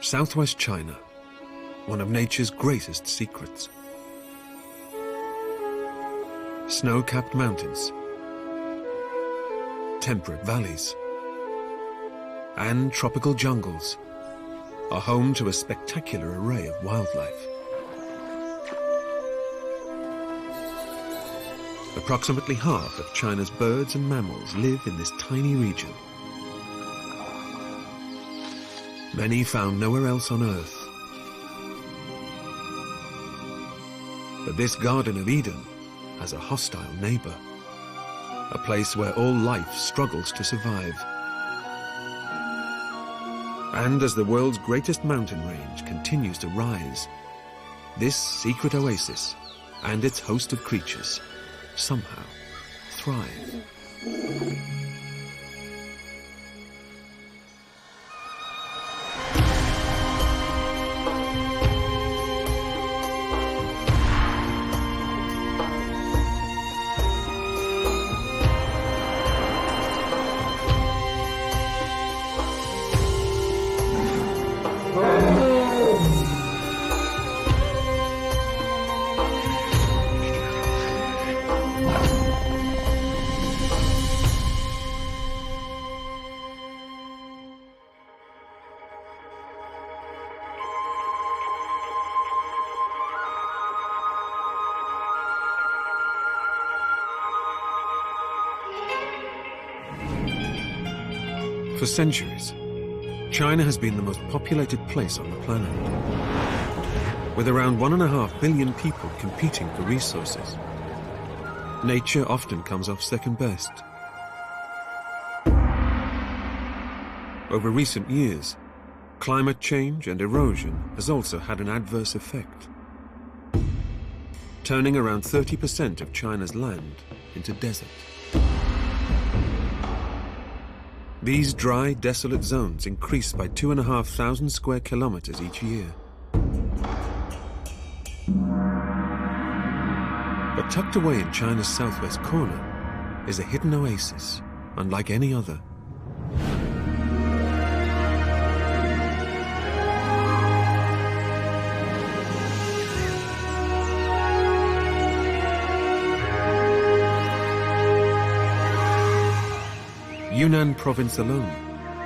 Southwest China, one of nature's greatest secrets. Snow-capped mountains, temperate valleys, and tropical jungles are home to a spectacular array of wildlife. Approximately half of China's birds and mammals live in this tiny region. Many found nowhere else on Earth. But this Garden of Eden has a hostile neighbor, a place where all life struggles to survive. And as the world's greatest mountain range continues to rise, this secret oasis and its host of creatures somehow thrive. For centuries, China has been the most populated place on the planet, with around 1.5 billion people competing for resources. Nature often comes off second best. Over recent years, climate change and erosion has also had an adverse effect, turning around 30% of China's land into desert. These dry, desolate zones increase by 2,500 square kilometers each year. But tucked away in China's southwest corner is a hidden oasis, unlike any other. Yunnan province alone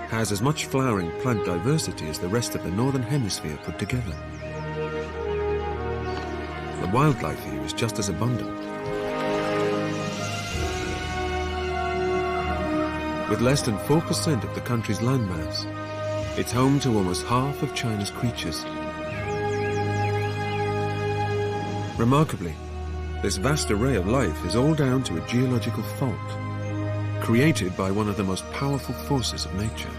has as much flowering plant diversity as the rest of the northern hemisphere put together. The wildlife here is just as abundant. With less than 4% of the country's landmass, it's home to almost half of China's creatures. Remarkably, this vast array of life is all down to a geological fault created by one of the most powerful forces of nature.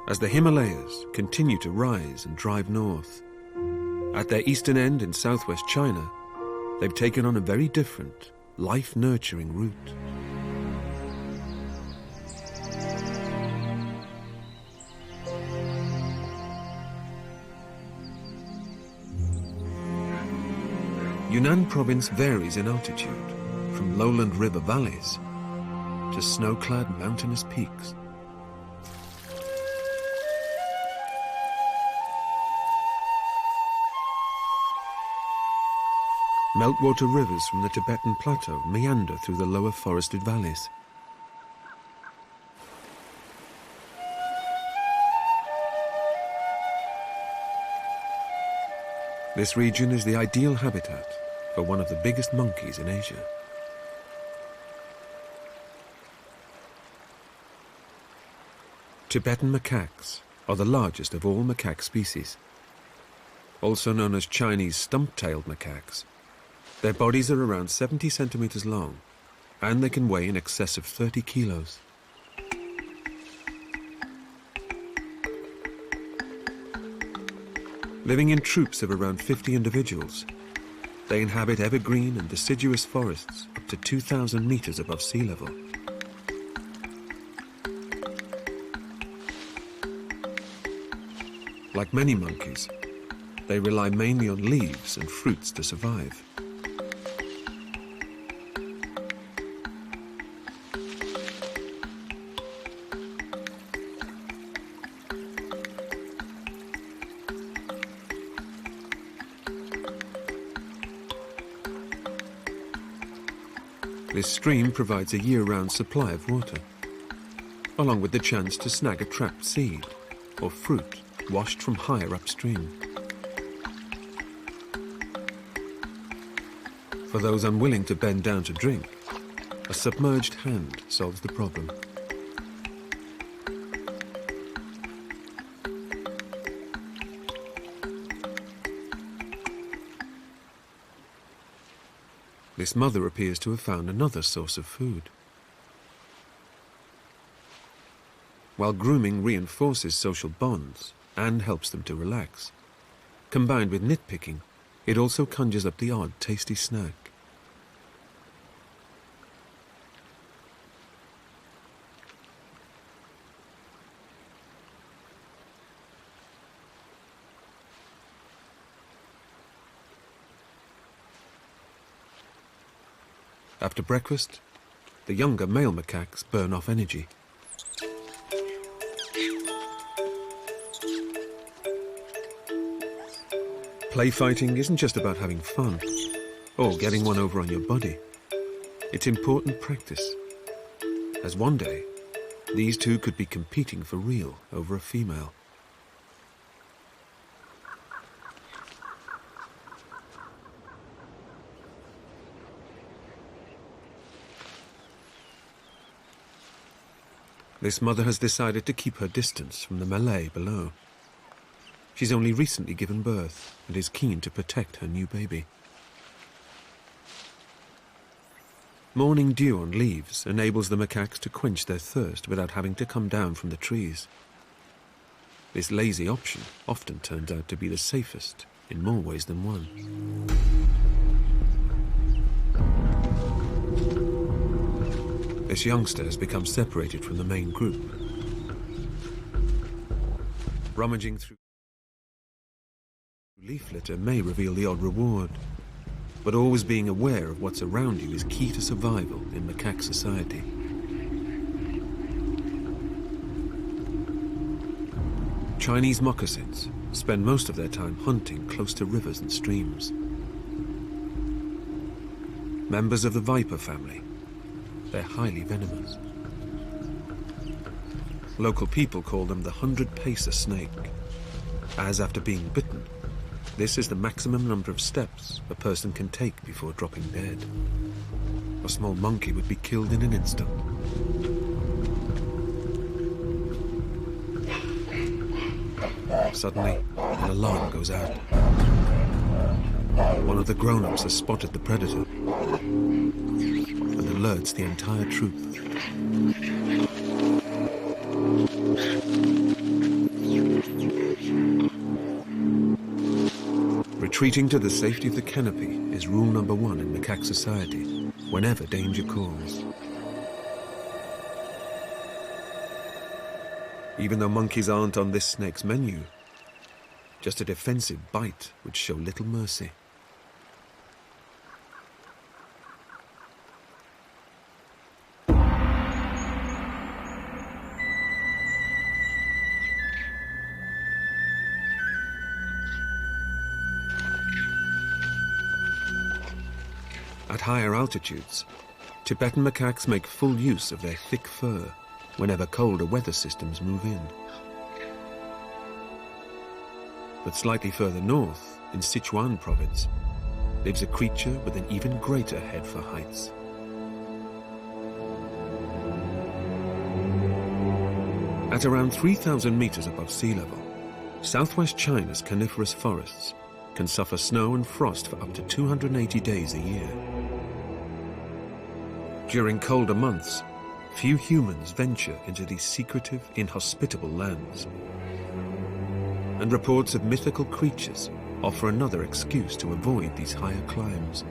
As the Himalayas continue to rise and drive north, at their eastern end in southwest China, they've taken on a very different, life-nurturing route. Yunnan province varies in altitude, from lowland river valleys to snow-clad mountainous peaks. Meltwater rivers from the Tibetan plateau meander through the lower forested valleys. This region is the ideal habitat for one of the biggest monkeys in Asia. Tibetan macaques are the largest of all macaque species. Also known as Chinese stump-tailed macaques, their bodies are around 70 centimeters long, and they can weigh in excess of 30 kilos. Living in troops of around 50 individuals, they inhabit evergreen and deciduous forests up to 2,000 meters above sea level. Like many monkeys, they rely mainly on leaves and fruits to survive. This stream provides a year-round supply of water, along with the chance to snag a trapped seed or fruit washed from higher upstream. For those unwilling to bend down to drink, a submerged hand solves the problem. This mother appears to have found another source of food. While grooming reinforces social bonds and helps them to relax, combined with nitpicking, it also conjures up the odd tasty snack. After breakfast, the younger male macaques burn off energy. Play fighting isn't just about having fun or getting one over on your buddy. It's important practice, as one day these two could be competing for real over a female. This mother has decided to keep her distance from the Malay below. She's only recently given birth and is keen to protect her new baby. Morning dew on leaves enables the macaques to quench their thirst without having to come down from the trees. This lazy option often turns out to be the safest in more ways than one. This youngster has become separated from the main group. Rummaging through leaf litter may reveal the odd reward, but always being aware of what's around you is key to survival in macaque society. Chinese moccasins spend most of their time hunting close to rivers and streams. Members of the viper family, they're highly venomous. Local people call them the 100-pacer snake, as after being bitten, this is the maximum number of steps a person can take before dropping dead. A small monkey would be killed in an instant. Suddenly, an alarm goes out. One of the grown-ups has spotted the predator and alerts the entire troop. Retreating to the safety of the canopy is rule number one in macaque society, whenever danger calls. Even though monkeys aren't on this snake's menu, just a defensive bite would show little mercy. At higher altitudes, Tibetan macaques make full use of their thick fur whenever colder weather systems move in. But slightly further north, in Sichuan province, lives a creature with an even greater head for heights. At around 3,000 meters above sea level, southwest China's coniferous forests can suffer snow and frost for up to 280 days a year. During colder months, few humans venture into these secretive, inhospitable lands. And reports of mythical creatures offer another excuse to avoid these higher climbs.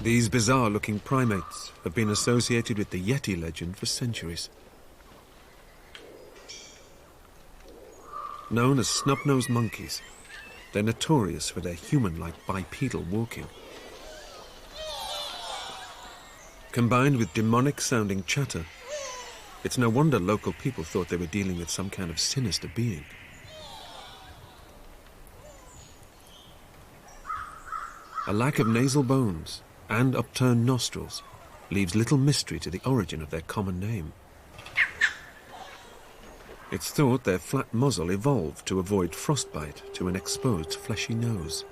These bizarre-looking primates have been associated with the Yeti legend for centuries. Known as snub-nosed monkeys, they're notorious for their human-like bipedal walking. Combined with demonic-sounding chatter, it's no wonder local people thought they were dealing with some kind of sinister being. A lack of nasal bones and upturned nostrils leaves little mystery to the origin of their common name. It's thought their flat muzzle evolved to avoid frostbite to an exposed fleshy nose.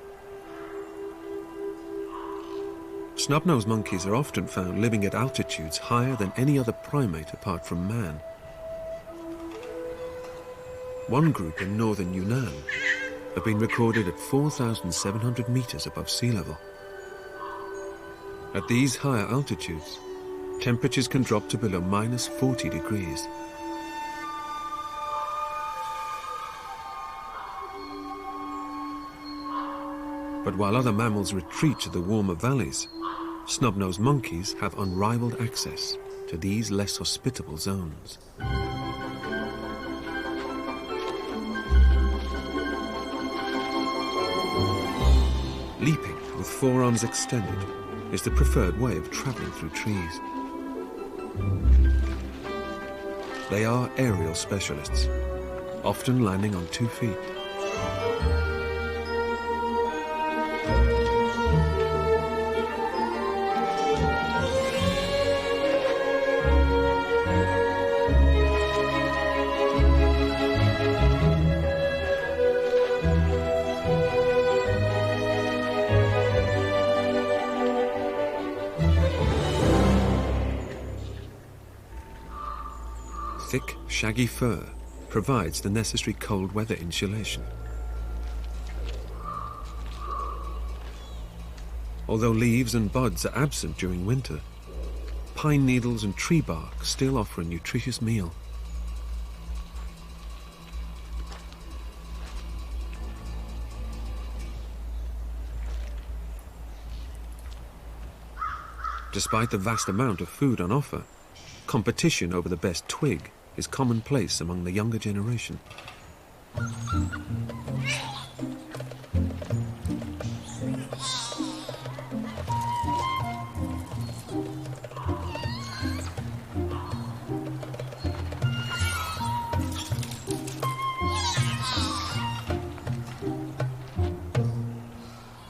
Snub-nosed monkeys are often found living at altitudes higher than any other primate apart from man. One group in northern Yunnan have been recorded at 4,700 meters above sea level. At these higher altitudes, temperatures can drop to below minus 40 degrees. But while other mammals retreat to the warmer valleys, snub-nosed monkeys have unrivaled access to these less hospitable zones. Leaping with forearms extended is the preferred way of traveling through trees. They are aerial specialists, often landing on 2 feet. Thick, shaggy fur provides the necessary cold weather insulation. Although leaves and buds are absent during winter, pine needles and tree bark still offer a nutritious meal. Despite the vast amount of food on offer, competition over the best twig is commonplace among the younger generation.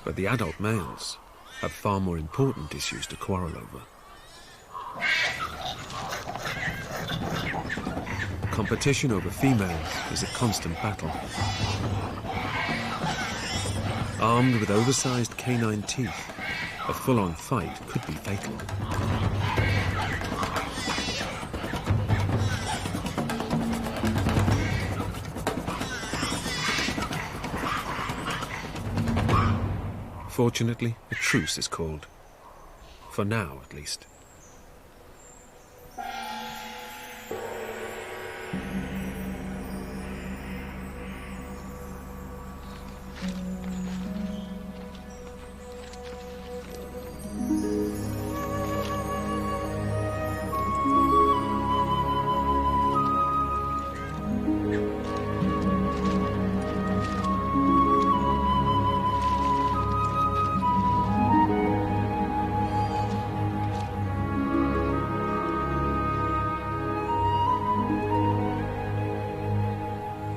But the adult males have far more important issues to quarrel over. Competition over females is a constant battle. Armed with oversized canine teeth, a full-on fight could be fatal. Fortunately, a truce is called. For now, at least.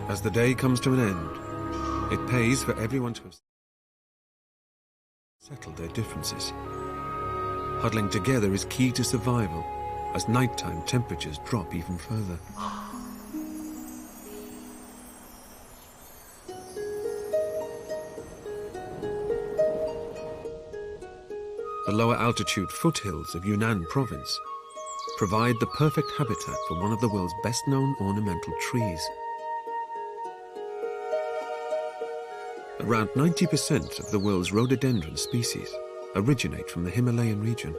As the day comes to an end, it pays for everyone to have settled their differences. Huddling together is key to survival as nighttime temperatures drop even further. The lower altitude foothills of Yunnan province provide the perfect habitat for one of the world's best-known ornamental trees. Around 90% of the world's rhododendron species originate from the Himalayan region.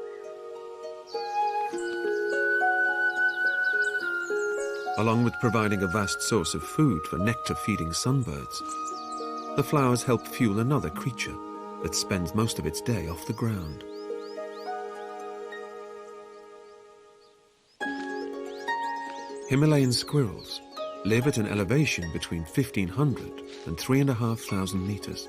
Along with providing a vast source of food for nectar-feeding sunbirds, the flowers help fuel another creature that spends most of its day off the ground. Himalayan squirrels live at an elevation between 1,500 and 3,500 meters.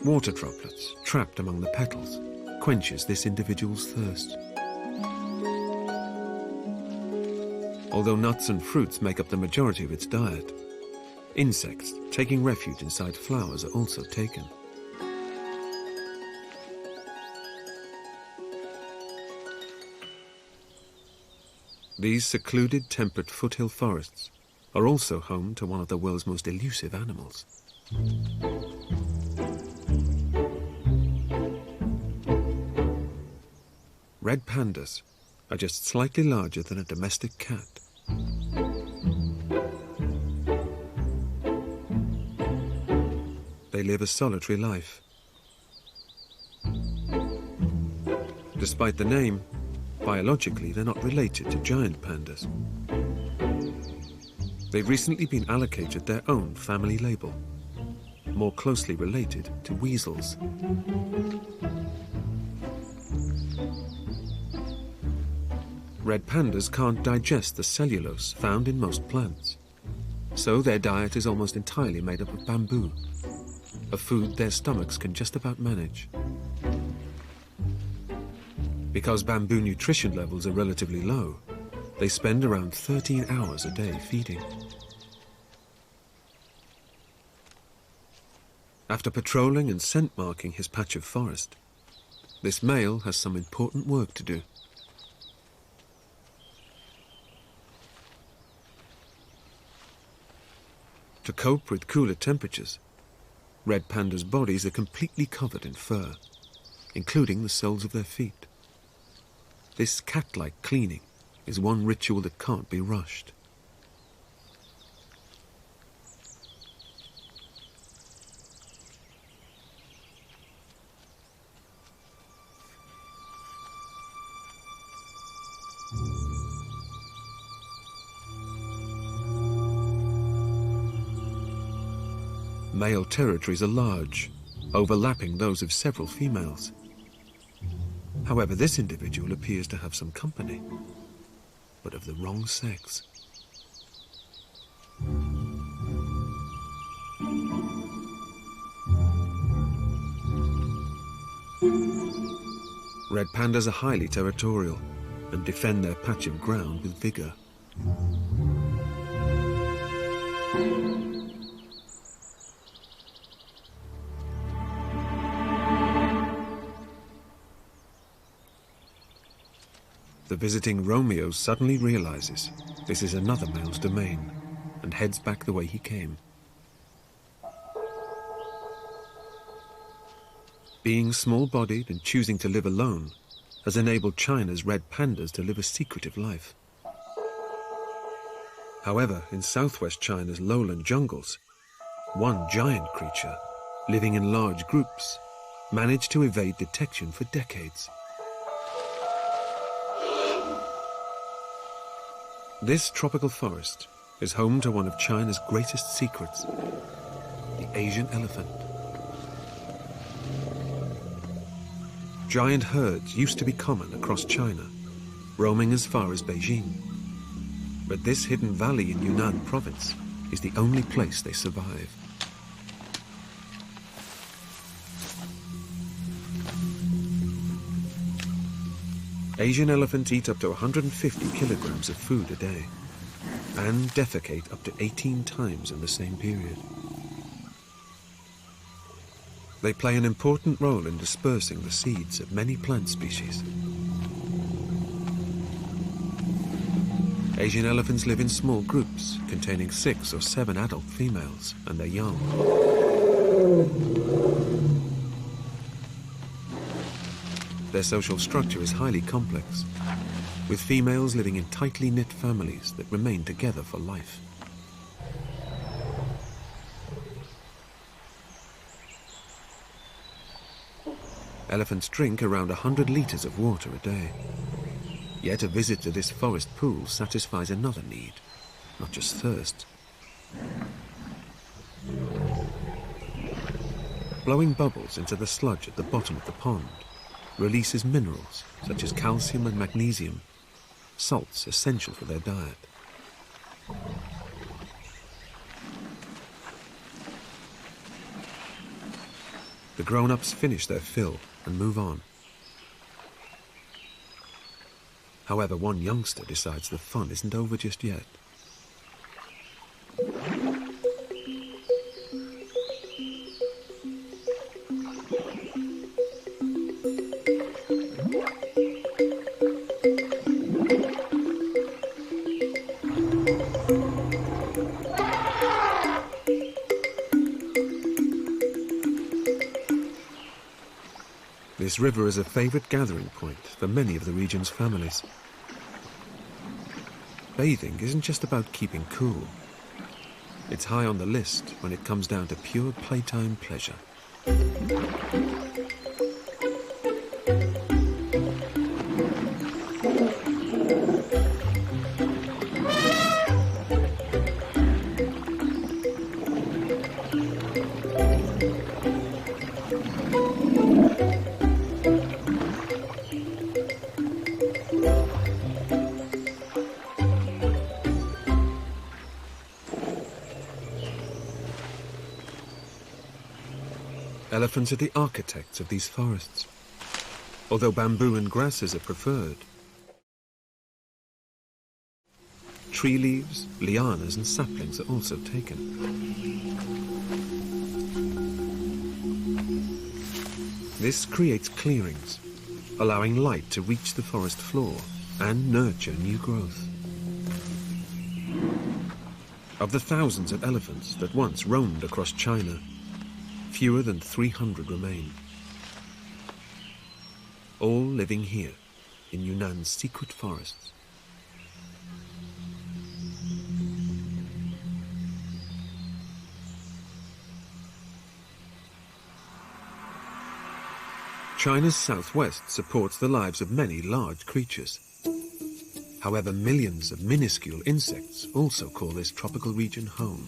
Water droplets trapped among the petals quenches this individual's thirst. Although nuts and fruits make up the majority of its diet, insects taking refuge inside flowers are also taken. These secluded temperate foothill forests are also home to one of the world's most elusive animals. Red pandas are just slightly larger than a domestic cat. They live a solitary life. Despite the name, biologically they're not related to giant pandas. They've recently been allocated their own family label, more closely related to weasels. Red pandas can't digest the cellulose found in most plants, so their diet is almost entirely made up of bamboo, a food their stomachs can just about manage. Because bamboo nutrition levels are relatively low, they spend around 13 hours a day feeding. After patrolling and scent marking his patch of forest, this male has some important work to do. To cope with cooler temperatures, red pandas' bodies are completely covered in fur, including the soles of their feet. This cat-like cleaning is one ritual that can't be rushed. Male territories are large, overlapping those of several females. However, this individual appears to have some company, but of the wrong sex. Red pandas are highly territorial and defend their patch of ground with vigor. The visiting Romeo suddenly realizes this is another male's domain and heads back the way he came. Being small-bodied and choosing to live alone has enabled China's red pandas to live a secretive life. However, in southwest China's lowland jungles, one giant creature, living in large groups, managed to evade detection for decades. This tropical forest is home to one of China's greatest secrets, the Asian elephant. Giant herds used to be common across China, roaming as far as Beijing. But this hidden valley in Yunnan province is the only place they survive. Asian elephants eat up to 150 kilograms of food a day and defecate up to 18 times in the same period. They play an important role in dispersing the seeds of many plant species. Asian elephants live in small groups containing 6 or 7 adult females and their young. Their social structure is highly complex, with females living in tightly knit families that remain together for life. Elephants drink around 100 liters of water a day. Yet a visit to this forest pool satisfies another need, not just thirst. Blowing bubbles into the sludge at the bottom of the pond releases minerals such as calcium and magnesium, salts essential for their diet. The grown-ups finish their fill and move on. However, one youngster decides the fun isn't over just yet. This river is a favorite gathering point for many of the region's families. Bathing isn't just about keeping cool. It's high on the list when it comes down to pure playtime pleasure. Elephants are the architects of these forests, although bamboo and grasses are preferred. Tree leaves, lianas and saplings are also taken. This creates clearings, allowing light to reach the forest floor and nurture new growth. Of the thousands of elephants that once roamed across China, fewer than 300 remain. All living here, in Yunnan's secret forests. China's southwest supports the lives of many large creatures. However, millions of minuscule insects also call this tropical region home.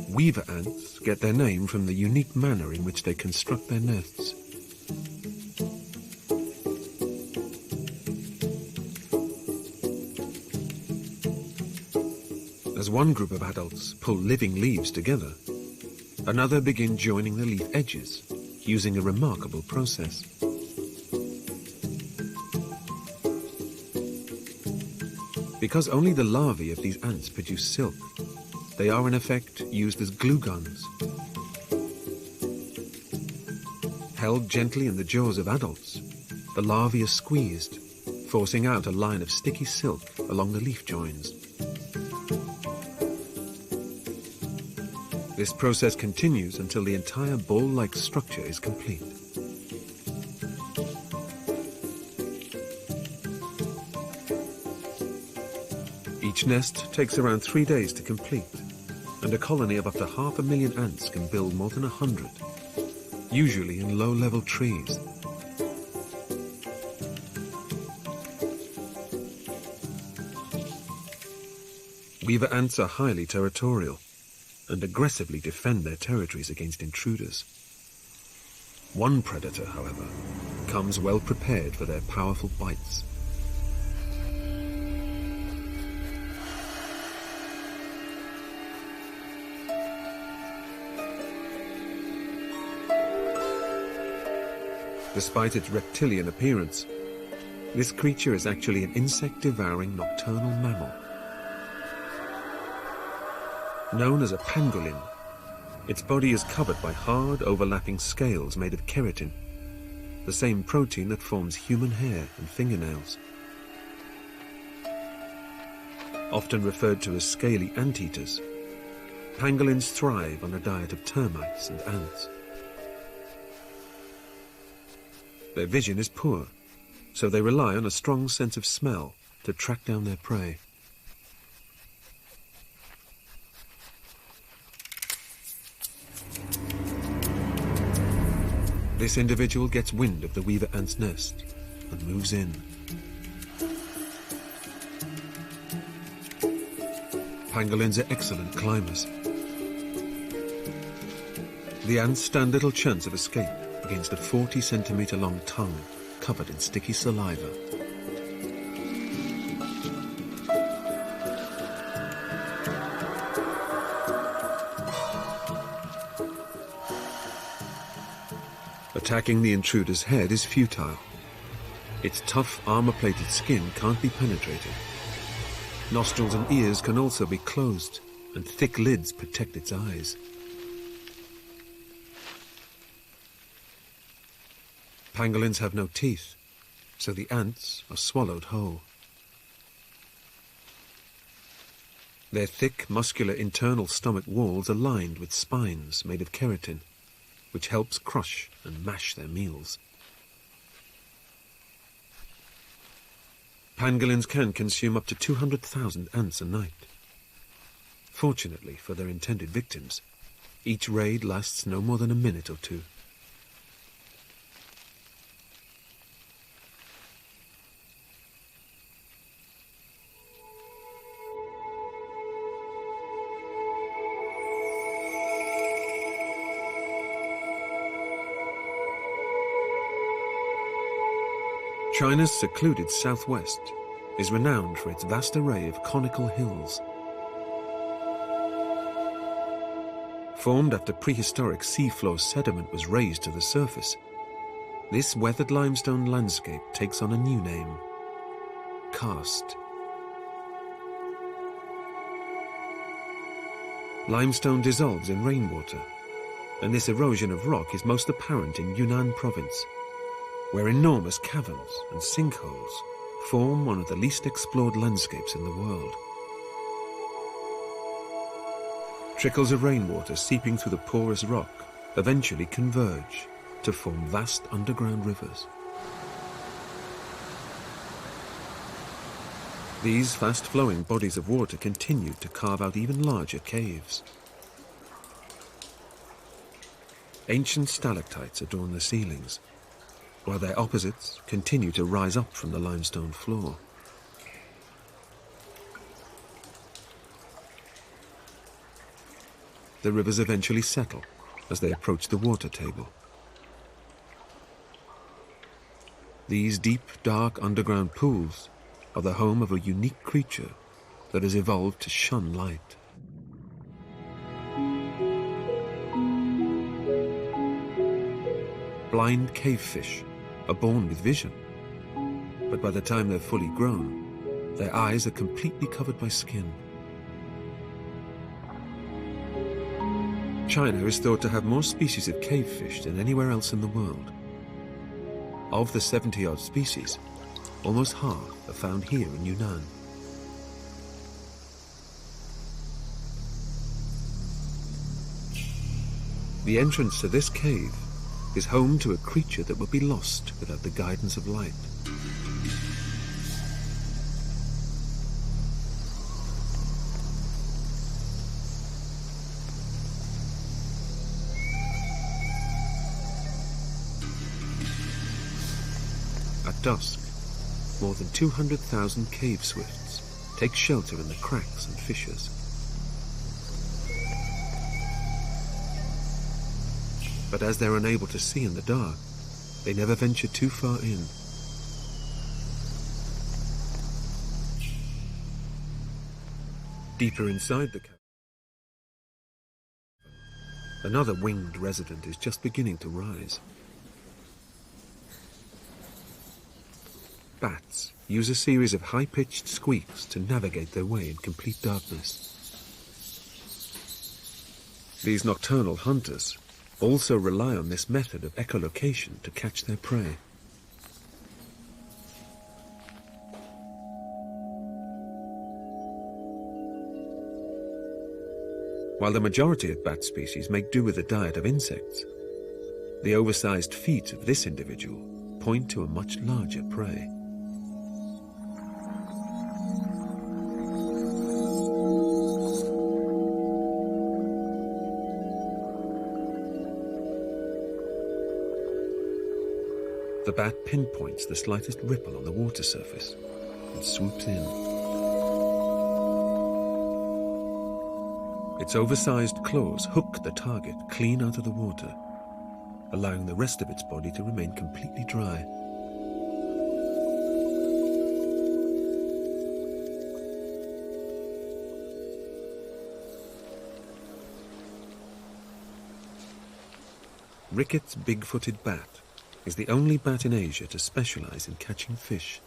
Weaver ants get their name from the unique manner in which they construct their nests. As one group of adults pull living leaves together, another begin joining the leaf edges, using a remarkable process. Because only the larvae of these ants produce silk, they are in effect used as glue guns. Held gently in the jaws of adults, the larvae are squeezed, forcing out a line of sticky silk along the leaf joins. This process continues until the entire ball-like structure is complete. Each nest takes around 3 days to complete, and a colony of up to 500,000 ants can build more than 100, usually in low-level trees. Weaver ants are highly territorial and aggressively defend their territories against intruders. One predator, however, comes well prepared for their powerful bites. Despite its reptilian appearance, this creature is actually an insect-devouring nocturnal mammal. Known as a pangolin, its body is covered by hard, overlapping scales made of keratin, the same protein that forms human hair and fingernails. Often referred to as scaly anteaters, pangolins thrive on a diet of termites and ants. Their vision is poor, so they rely on a strong sense of smell to track down their prey. This individual gets wind of the weaver ant's nest and moves in. Pangolins are excellent climbers. The ants stand little chance of escape against a 40-centimetre-long tongue covered in sticky saliva. Attacking the intruder's head is futile. Its tough, armor-plated skin can't be penetrated. Nostrils and ears can also be closed, and thick lids protect its eyes. Pangolins have no teeth, so the ants are swallowed whole. Their thick, muscular internal stomach walls are lined with spines made of keratin, which helps crush and mash their meals. Pangolins can consume up to 200,000 ants a night. Fortunately for their intended victims, each raid lasts no more than a minute or two. China's secluded southwest is renowned for its vast array of conical hills. Formed after prehistoric seafloor sediment was raised to the surface, this weathered limestone landscape takes on a new name: karst. Limestone dissolves in rainwater, and this erosion of rock is most apparent in Yunnan province, where enormous caverns and sinkholes form one of the least explored landscapes in the world. Trickles of rainwater seeping through the porous rock eventually converge to form vast underground rivers. These fast-flowing bodies of water continue to carve out even larger caves. Ancient stalactites adorn the ceilings, while their opposites continue to rise up from the limestone floor. The rivers eventually settle as they approach the water table. These deep, dark underground pools are the home of a unique creature that has evolved to shun light. Blind cavefish are born with vision, but by the time they're fully grown, their eyes are completely covered by skin. China is thought to have more species of cavefish than anywhere else in the world. Of the 70-odd species, almost half are found here in Yunnan. The entrance to this cave is home to a creature that would be lost without the guidance of light. At dusk, more than 200,000 cave swifts take shelter in the cracks and fissures. But as they're unable to see in the dark, they never venture too far in. Deeper inside the cave, another winged resident is just beginning to rise. Bats use a series of high-pitched squeaks to navigate their way in complete darkness. These nocturnal hunters also rely on this method of echolocation to catch their prey. While the majority of bat species make do with a diet of insects, the oversized feet of this individual point to a much larger prey. The bat pinpoints the slightest ripple on the water surface and swoops in. Its oversized claws hook the target clean out of the water, allowing the rest of its body to remain completely dry. Ricketts' big-footed bat is the only bat in Asia to specialize in catching fish.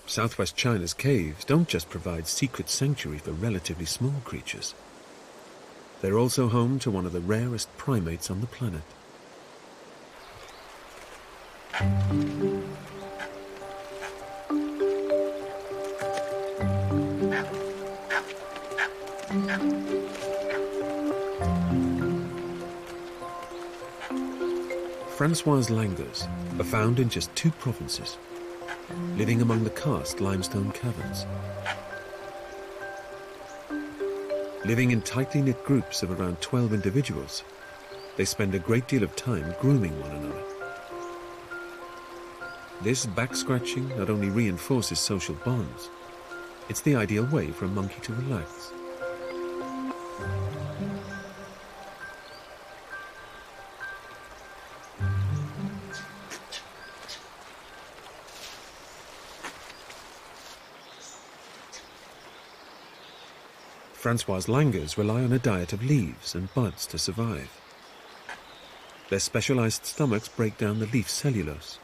Southwest China's caves don't just provide secret sanctuary for relatively small creatures. They're also home to one of the rarest primates on the planet. Francois langurs are found in just 2 provinces, living among the karst limestone caverns. Living in tightly knit groups of around 12 individuals, they spend a great deal of time grooming one another. This back-scratching not only reinforces social bonds, it's the ideal way for a monkey to relax. Francois langurs rely on a diet of leaves and buds to survive. Their specialized stomachs break down the leaf cellulose,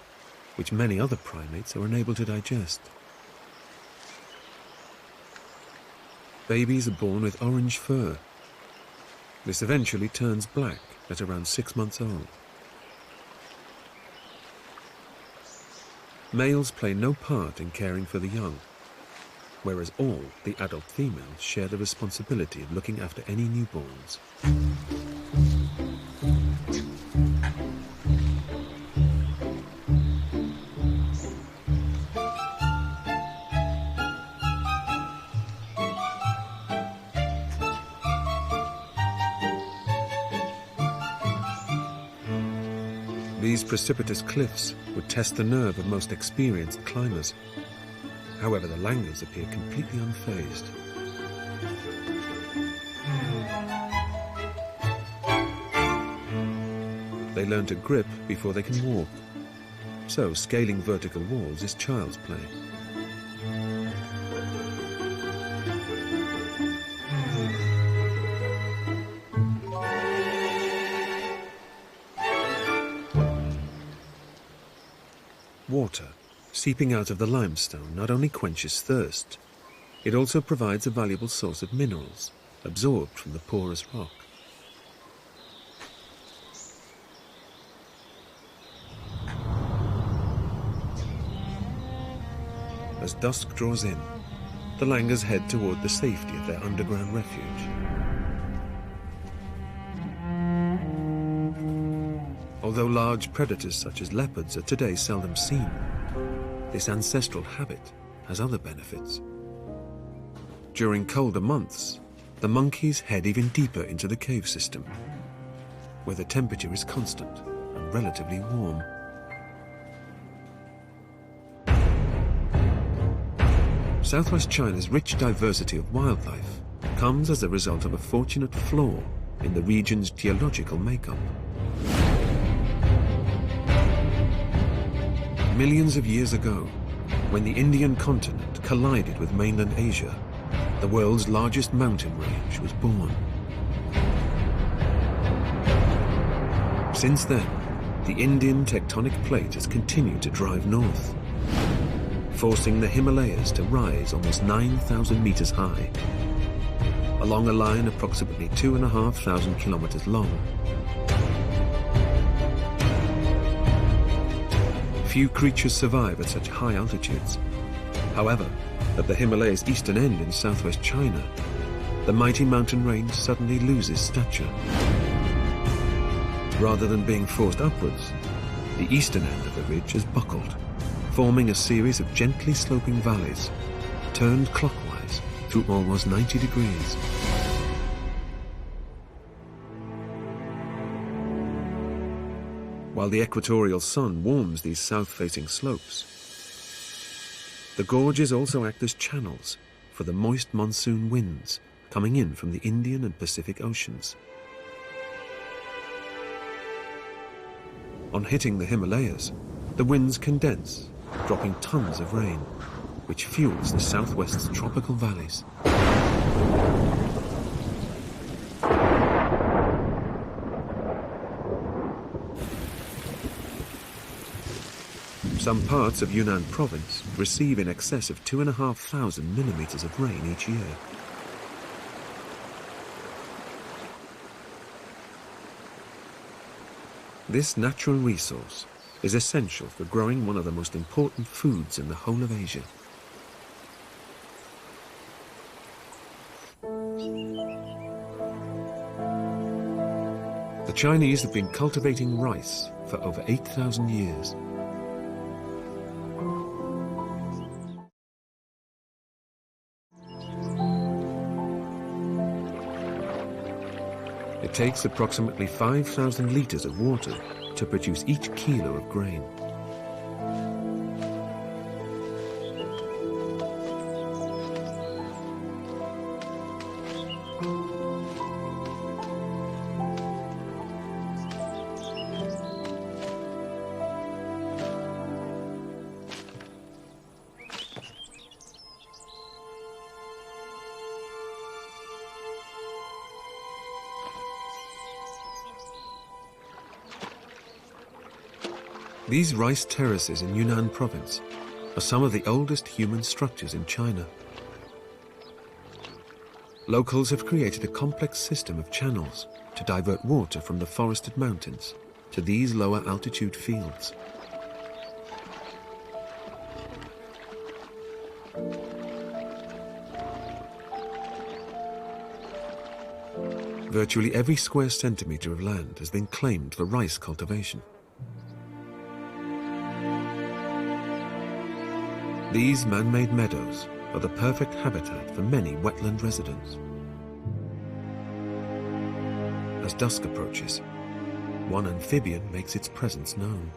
which many other primates are unable to digest. Babies are born with orange fur. This eventually turns black at around 6 months old. Males play no part in caring for the young, whereas all the adult females share the responsibility of looking after any newborns. These precipitous cliffs would test the nerve of most experienced climbers. However, the langurs appear completely unfazed. They learn to grip before they can walk, so scaling vertical walls is child's play. Water, seeping out of the limestone, not only quenches thirst, it also provides a valuable source of minerals, absorbed from the porous rock. As dusk draws in, the langurs head toward the safety of their underground refuge. Although large predators such as leopards are today seldom seen, this ancestral habit has other benefits. During colder months, the monkeys head even deeper into the cave system, where the temperature is constant and relatively warm. Southwest China's rich diversity of wildlife comes as a result of a fortunate flaw in the region's geological makeup. Millions of years ago, when the Indian continent collided with mainland Asia, the world's largest mountain range was born. Since then, the Indian tectonic plate has continued to drive north, forcing the Himalayas to rise almost 9,000 meters high, along a line approximately 2,500 kilometers long. Few creatures survive at such high altitudes. However, at the Himalayas' eastern end in southwest China, the mighty mountain range suddenly loses stature. Rather than being forced upwards, the eastern end of the ridge is buckled, forming a series of gently sloping valleys, turned clockwise through almost 90 degrees. while the equatorial sun warms these south-facing slopes. The gorges also act as channels for the moist monsoon winds coming in from the Indian and Pacific Oceans. On hitting the Himalayas, the winds condense, dropping tons of rain, which fuels the southwest's tropical valleys. Some parts of Yunnan province receive in excess of 2,500 millimeters of rain each year. This natural resource is essential for growing one of the most important foods in the whole of Asia. The Chinese have been cultivating rice for over 8,000 years. It takes approximately 5,000 litres of water to produce each kilo of grain. These rice terraces in Yunnan province are some of the oldest human structures in China. Locals have created a complex system of channels to divert water from the forested mountains to these lower altitude fields. Virtually every square centimetre of land has been claimed for rice cultivation. These man-made meadows are the perfect habitat for many wetland residents. As dusk approaches, one amphibian makes its presence known.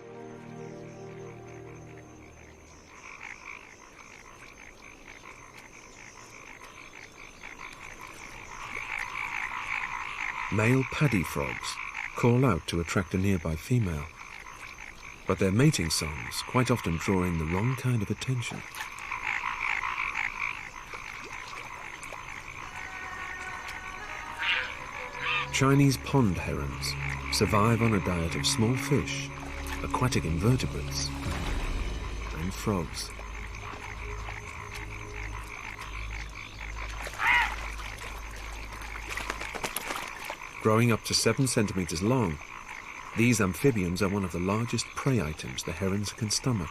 Male paddy frogs call out to attract a nearby female, but their mating songs quite often draw in the wrong kind of attention. Chinese pond herons survive on a diet of small fish, aquatic invertebrates, and frogs. Growing up to 7 centimeters long, these amphibians are one of the largest prey items the herons can stomach.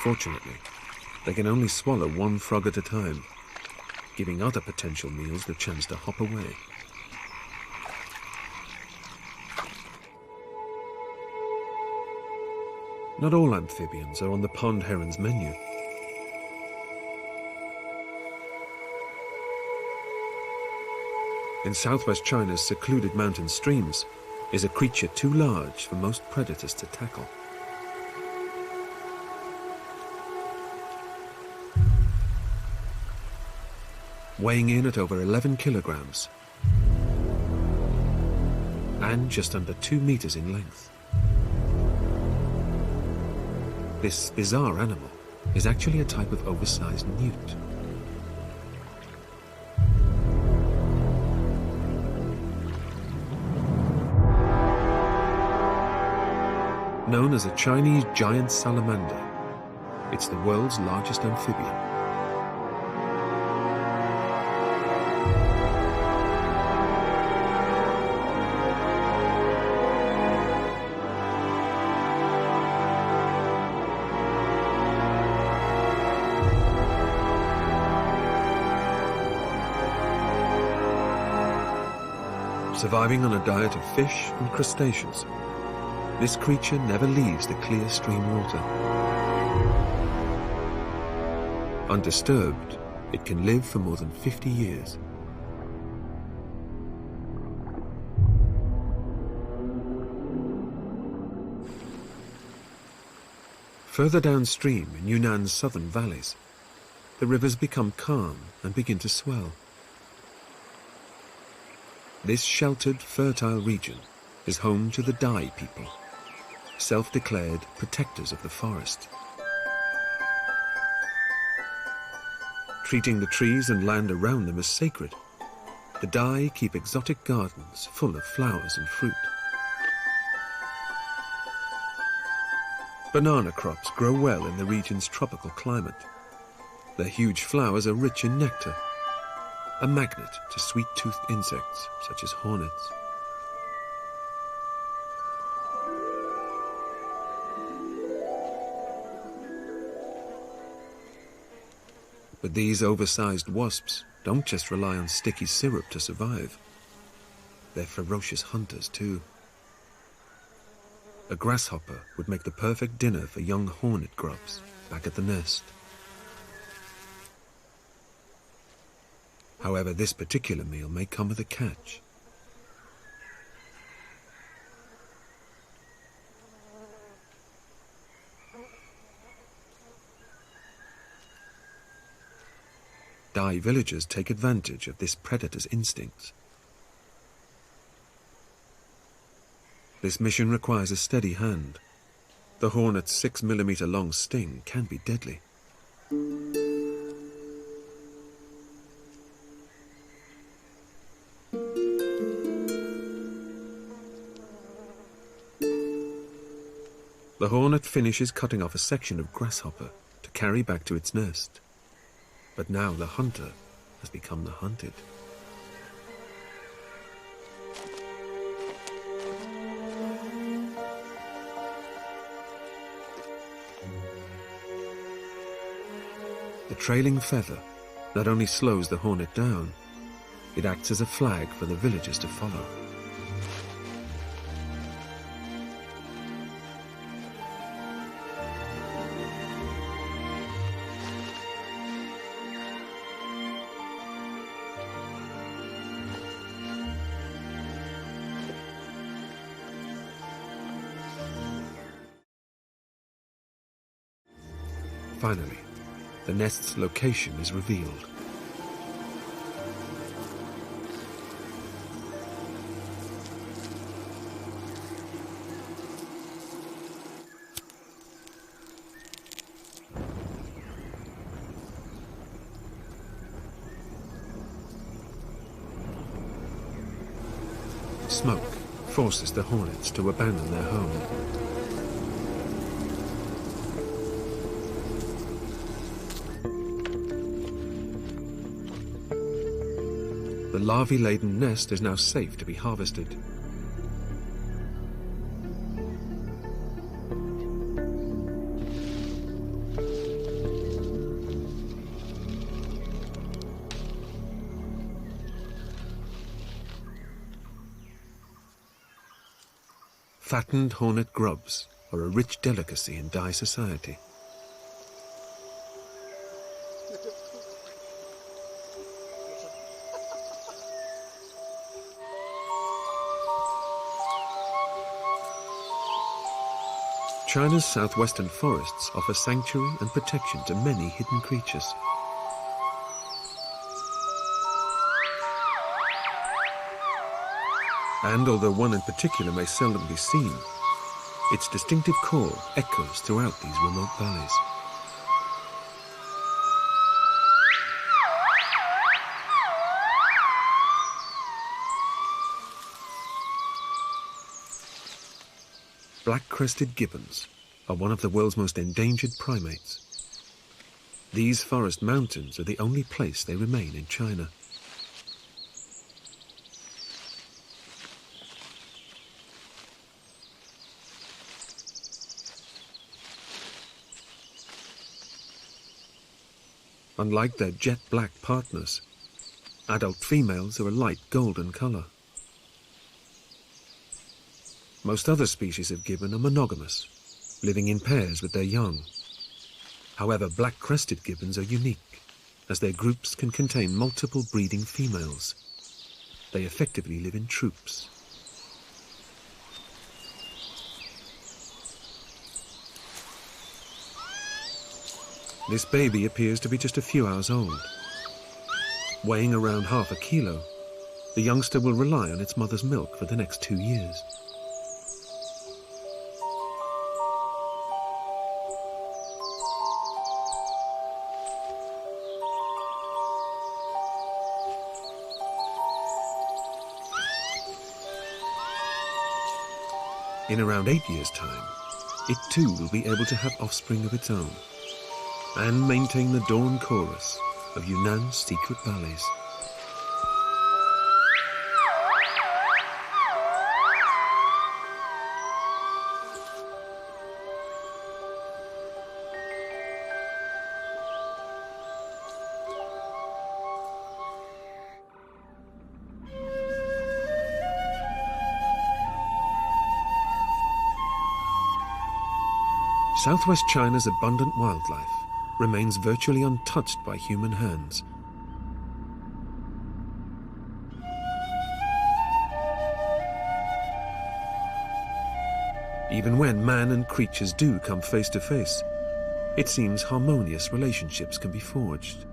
Fortunately, they can only swallow one frog at a time, giving other potential meals the chance to hop away. Not all amphibians are on the pond heron's menu. In southwest China's secluded mountain streams is a creature too large for most predators to tackle. Weighing in at over 11 kilograms and just under 2 meters in length. This bizarre animal is actually a type of oversized newt. Known as a Chinese giant salamander, it's the world's largest amphibian. Surviving on a diet of fish and crustaceans, this creature never leaves the clear stream water. Undisturbed, it can live for more than 50 years. Further downstream in Yunnan's southern valleys, the rivers become calm and begin to swell. This sheltered, fertile region is home to the Dai people, self-declared protectors of the forest. Treating the trees and land around them as sacred, the Dai keep exotic gardens full of flowers and fruit. Banana crops grow well in the region's tropical climate. Their huge flowers are rich in nectar, a magnet to sweet-toothed insects such as hornets. But these oversized wasps don't just rely on sticky syrup to survive. They're ferocious hunters too. A grasshopper would make the perfect dinner for young hornet grubs back at the nest. However, this particular meal may come with a catch. Dai villagers take advantage of this predator's instincts. This mission requires a steady hand. The hornet's 6mm long sting can be deadly. The hornet finishes cutting off a section of grasshopper to carry back to its nest. But now the hunter has become the hunted. The trailing feather not only slows the hornet down, it acts as a flag for the villagers to follow. Finally, the nest's location is revealed. Smoke forces the hornets to abandon their home. The larvae-laden nest is now safe to be harvested. Fattened hornet grubs are a rich delicacy in Dai society. China's southwestern forests offer sanctuary and protection to many hidden creatures. And although one in particular may seldom be seen, its distinctive call echoes throughout these remote valleys. Black-crested gibbons are one of the world's most endangered primates. These forest mountains are the only place they remain in China. Unlike their jet-black partners, adult females are a light golden color. Most other species of gibbon are monogamous, living in pairs with their young. However, black-crested gibbons are unique, as their groups can contain multiple breeding females. They effectively live in troops. This baby appears to be just a few hours old. Weighing around half a kilo, the youngster will rely on its mother's milk for the next 2 years. In around 8 years' time, it too will be able to have offspring of its own and maintain the dawn chorus of Yunnan's secret valleys. Southwest China's abundant wildlife remains virtually untouched by human hands. Even when man and creatures do come face to face, it seems harmonious relationships can be forged.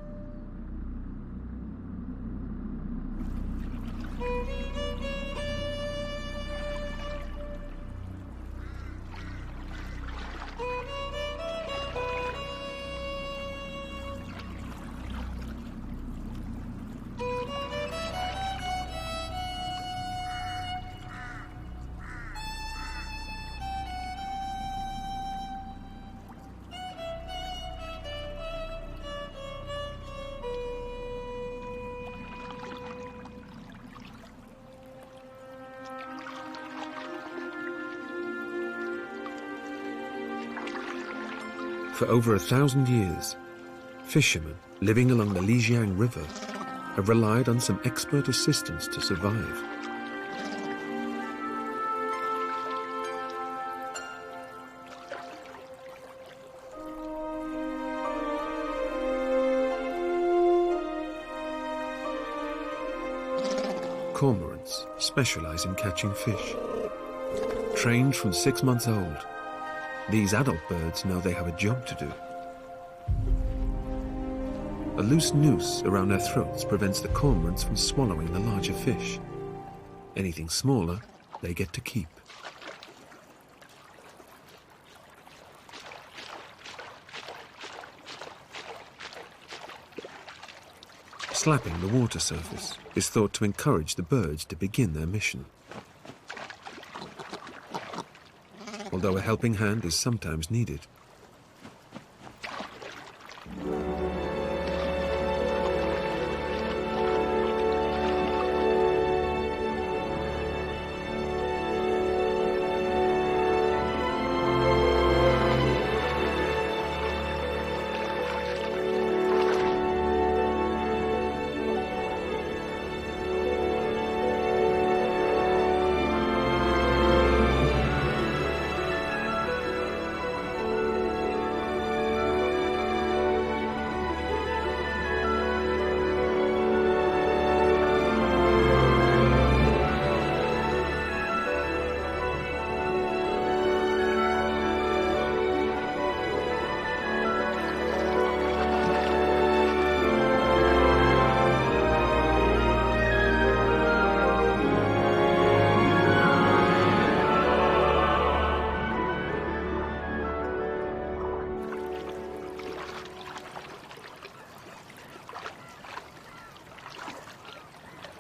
For over 1,000 years, fishermen living along the Lijiang River have relied on some expert assistance to survive. Cormorants specialize in catching fish. Trained from 6 months old, these adult birds know they have a job to do. A loose noose around their throats prevents the cormorants from swallowing the larger fish. Anything smaller, they get to keep. Slapping the water surface is thought to encourage the birds to begin their mission. Although a helping hand is sometimes needed.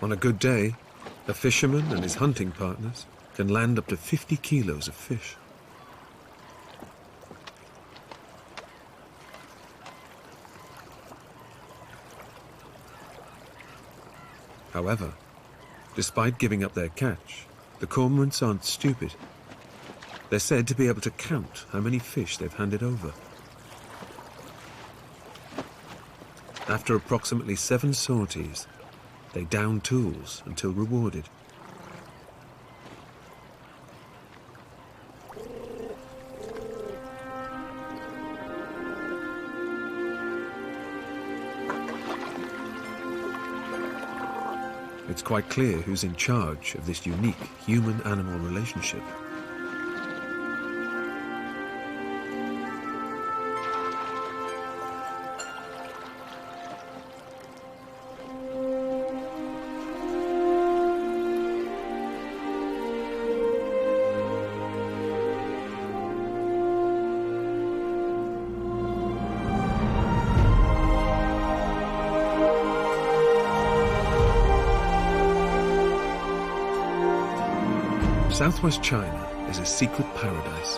On a good day, a fisherman and his hunting partners can land up to 50 kilos of fish. However, despite giving up their catch, the cormorants aren't stupid. They're said to be able to count how many fish they've handed over. After approximately 7 sorties, they down tools until rewarded. it's quite clear who's in charge of this unique human-animal relationship. Southwest China is a secret paradise.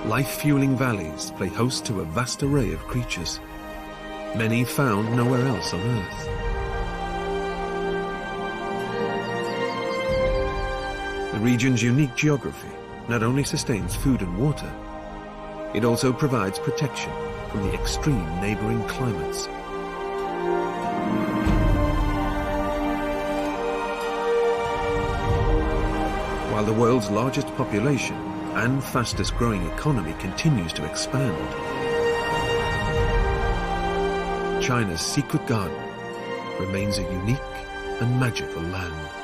Life-fueling valleys play host to a vast array of creatures, many found nowhere else on Earth. The region's unique geography not only sustains food and water, it also provides protection from the extreme neighboring climates. While the world's largest population and fastest growing economy continues to expand, China's secret garden remains a unique and magical land.